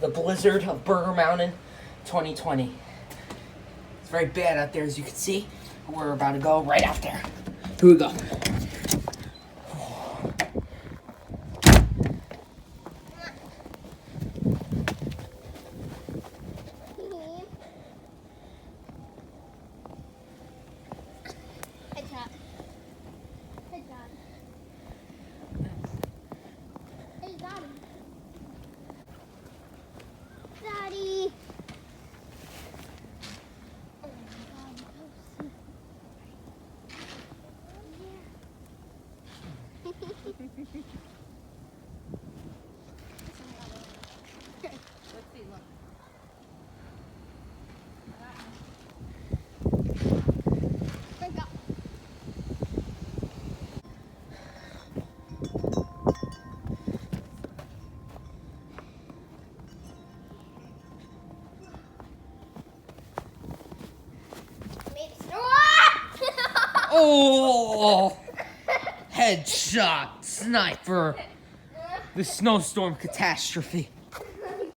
the blizzard of Burger Mountain 2020. It's very bad out there, as you can see. We're about to go right out there. Here we go. Daddy. Let's see, look. Oh! Headshot, sniper. The snowstorm catastrophe.